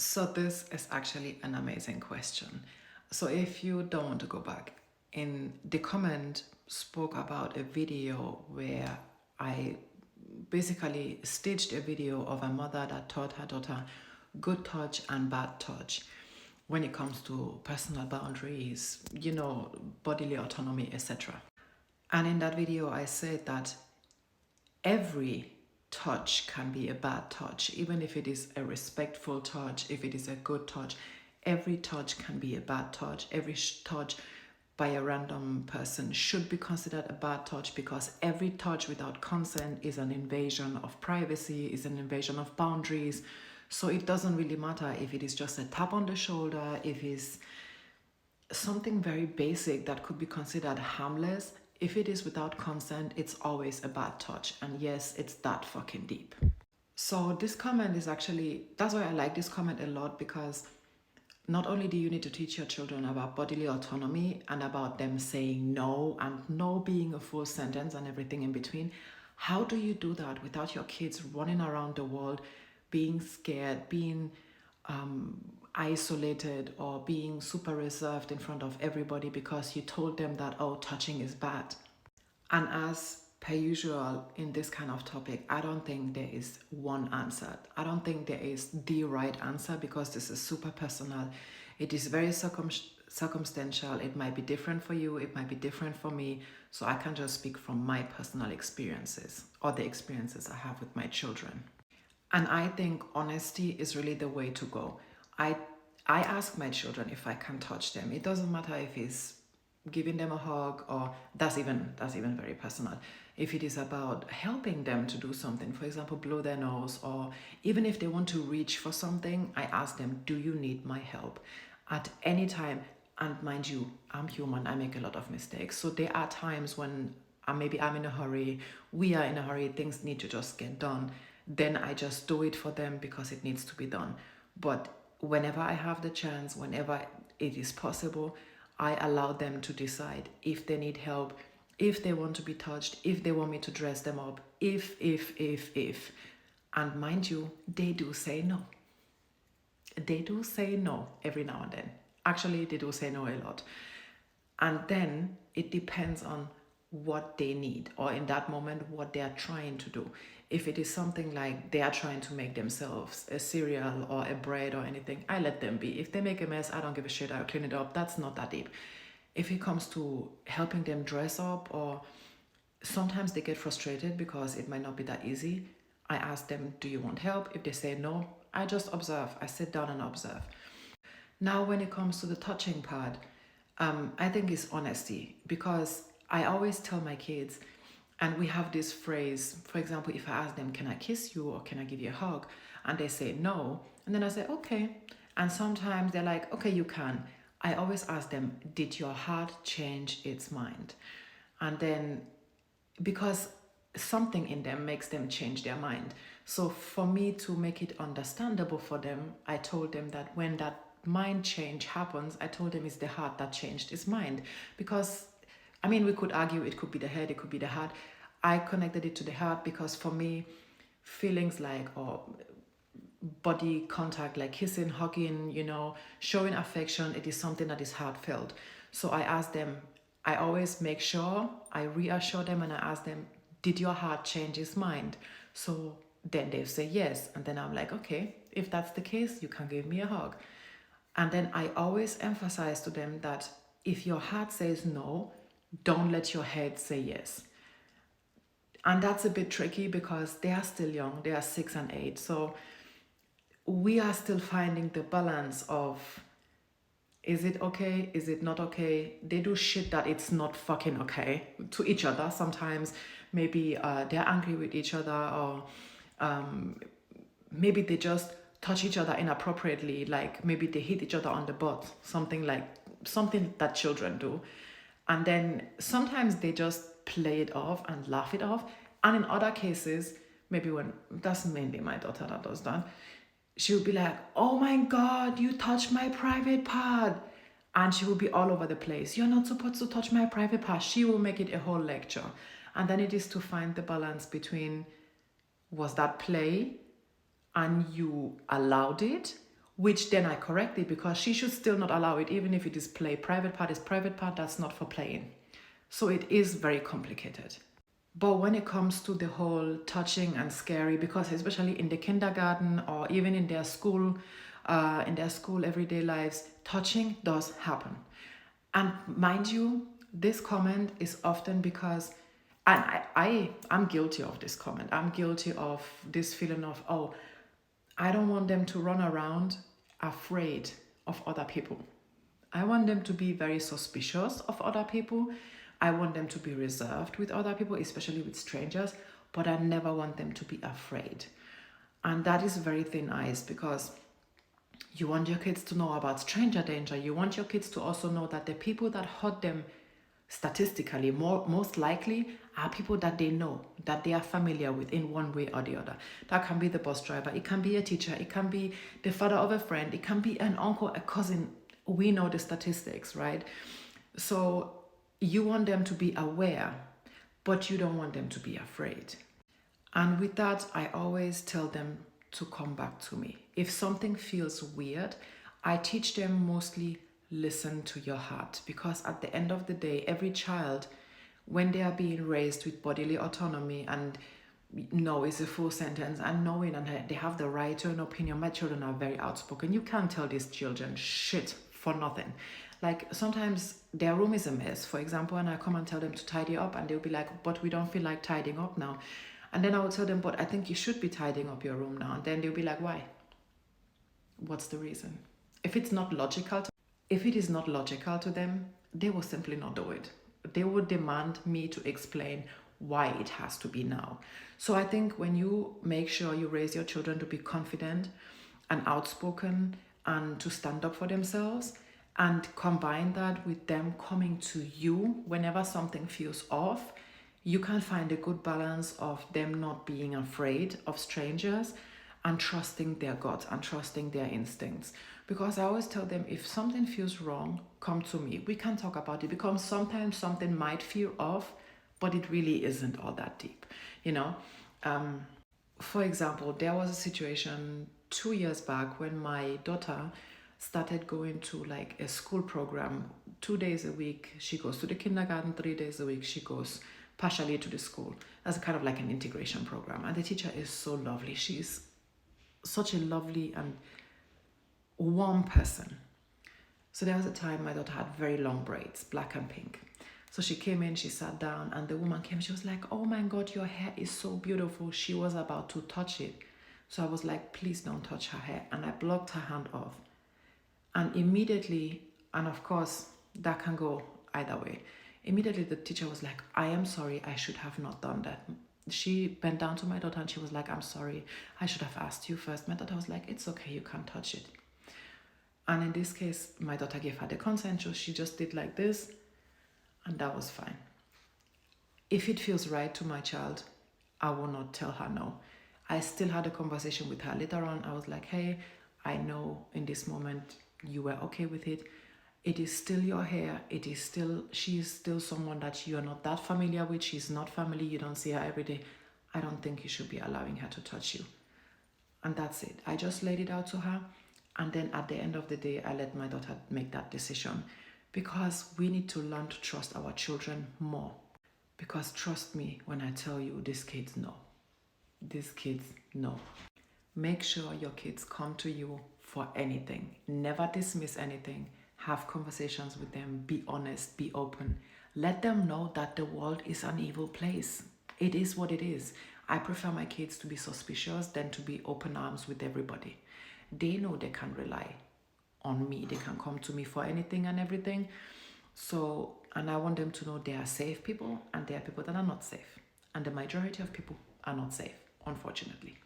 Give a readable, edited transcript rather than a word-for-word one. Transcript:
So this is actually an amazing question. So if you don't want to go back, in the comment spoke about a video where I basically staged a video of a mother that taught her daughter good touch and bad touch when it comes to personal boundaries, bodily autonomy, etc. And in that video, I said that every touch can be a bad touch, even if it is a respectful touch, if it is a good touch. Every touch can be a bad touch. Every touch by a random person should be considered a bad touch, because every touch without consent is an invasion of privacy, is an invasion of boundaries. So it doesn't really matter if it is just a tap on the shoulder, if it's something very basic that could be considered harmless. If it is without consent, it's always a bad touch. And yes, it's that fucking deep. So this comment is actually, that's why I like this comment a lot, because not only do you need to teach your children about bodily autonomy and about them saying no, and no being a full sentence and everything in between, how do you do that without your kids running around the world being scared, being isolated, or being super reserved in front of everybody because you told them that, oh, touching is bad? And as per usual in this kind of topic, I don't think there is one answer. I don't think there is the right answer, because this is super personal. It is very circumstantial. It might be different for you, it might be different for me. So I can just speak from my personal experiences, or the experiences I have with my children. And I think honesty is really the way to go. I ask my children if I can touch them. It doesn't matter if it's giving them a hug, or that's even very personal. If it is about helping them to do something, for example, blow their nose, or even if they want to reach for something, I ask them, do you need my help? At any time. And mind you, I'm human, I make a lot of mistakes. So there are times when maybe I'm in a hurry, we are in a hurry, things need to just get done. Then I just do it for them because it needs to be done. But whenever I have the chance, whenever it is possible, I allow them to decide if they need help, if they want to be touched, if they want me to dress them up, if. And mind you, they do say no. They do say no every now and then. Actually, they do say no a lot. And then it depends on what they need, or in that moment, what they are trying to do. If it is something like they are trying to make themselves a cereal or a bread or anything, I let them be. If they make a mess, I don't give a shit, I'll clean it up. That's not that deep. If it comes to helping them dress up, or sometimes they get frustrated because it might not be that easy, I ask them, do you want help? If they say no, I just observe. I sit down and observe. Now, when it comes to the touching part, I think it's honesty, because I always tell my kids, and we have this phrase, for example, if I ask them, can I kiss you or can I give you a hug? And they say no. And then I say, okay. And sometimes they're like, okay, you can. I always ask them, did your heart change its mind? And then, because something in them makes them change their mind. So for me to make it understandable for them, I told them that when that mind change happens, I told them it's the heart that changed its mind. Because we could argue it could be the head, it could be the heart. I connected it to the heart because for me, feelings like, or body contact, like kissing, hugging, showing affection, it is something that is heartfelt. So I asked them, I always make sure, I reassure them, and I ask them, did your heart change its mind? So then they say yes. And then I'm like, okay, if that's the case, you can give me a hug. And then I always emphasize to them that if your heart says no, don't let your head say yes. And that's a bit tricky because they are still young, they are 6 and 8. So we are still finding the balance of, is it okay? Is it not okay? They do shit that it's not fucking okay to each other. Sometimes maybe they're angry with each other, or maybe they just touch each other inappropriately, like maybe they hit each other on the butt, something that children do. And then sometimes they just play it off and laugh it off. And in other cases, maybe when, that's mainly my daughter that does that, she would be like, oh my God, you touched my private part. And she will be all over the place. You're not supposed to touch my private part. She will make it a whole lecture. And then it is to find the balance between, was that play and you allowed it? which then I corrected because she should still not allow it, even if it is play. Private part is private part, that's not for playing. So it is very complicated. But when it comes to the whole touching and scary, because especially in the kindergarten or even in their school everyday lives, touching does happen. And mind you, this comment is often because, and I'm guilty of this comment. I'm guilty of this feeling of, oh, I don't want them to run around afraid of other people. I want them to be very suspicious of other people. I want them to be reserved with other people, especially with strangers, but I never want them to be afraid. And that is very thin ice, because you want your kids to know about stranger danger. You want your kids to also know that the people that hurt them statistically most likely are people that they know, that they are familiar with in one way or the other. That can be the bus driver, it can be a teacher, it can be the father of a friend, it can be an uncle, a cousin. We know the statistics, right? So you want them to be aware, but you don't want them to be afraid. And with that, I always tell them to come back to me. If something feels weird, I teach them mostly listen to your heart, because at the end of the day, every child, when they are being raised with bodily autonomy, and no is a full sentence, and knowing and they have the right to an opinion. My children are very outspoken. You can't tell these children shit for nothing. Like sometimes their room is a mess, for example, and I come and tell them to tidy up, and they'll be like, but we don't feel like tidying up now. And then I will tell them, but I think you should be tidying up your room now. And then they'll be like, why? What's the reason? If it is not logical to them, they will simply not do it. They would demand me to explain why it has to be now. So I think when you make sure you raise your children to be confident and outspoken and to stand up for themselves, and combine that with them coming to you whenever something feels off, you can find a good balance of them not being afraid of strangers and trusting their gut and trusting their instincts. Because I always tell them, if something feels wrong, come to me. We can talk about it, because sometimes something might feel off, but it really isn't all that deep, you know? For example, there was a situation 2 years back when my daughter started going to like a school program. 2 days a week she goes to the kindergarten, 3 days a week she goes partially to the school as a kind of like an integration program. And the teacher is so lovely. She's such a lovely and warm person. So there was a time my daughter had very long braids, black and pink. So she came in, she sat down, and the woman came, she was like, oh my God, your hair is so beautiful. She was about to touch it. So I was like, please don't touch her hair. And I blocked her hand off. And immediately, and of course, that can go either way. Immediately, the teacher was like, I am sorry, I should have not done that. She bent down to my daughter and she was like, I'm sorry, I should have asked you first. My daughter was like, it's okay, you can't touch it. And in this case, my daughter gave her the consent, so she just did like this, and that was fine. If it feels right to my child, I will not tell her no. I still had a conversation with her later on. I was like, hey, I know in this moment you were okay with it. It is still your hair. She is still someone that you are not that familiar with. She's not family. You don't see her every day. I don't think you should be allowing her to touch you. And that's it. I just laid it out to her. And then at the end of the day, I let my daughter make that decision, because we need to learn to trust our children more. Because trust me when I tell you, these kids know. These kids know. Make sure your kids come to you for anything. Never dismiss anything. Have conversations with them. Be honest. Be open. Let them know that the world is an evil place. It is what it is. I prefer my kids to be suspicious than to be open arms with everybody. They know they can rely on me. They can come to me for anything and everything. So, and I want them to know there are safe people and there are people that are not safe. And the majority of people are not safe, unfortunately.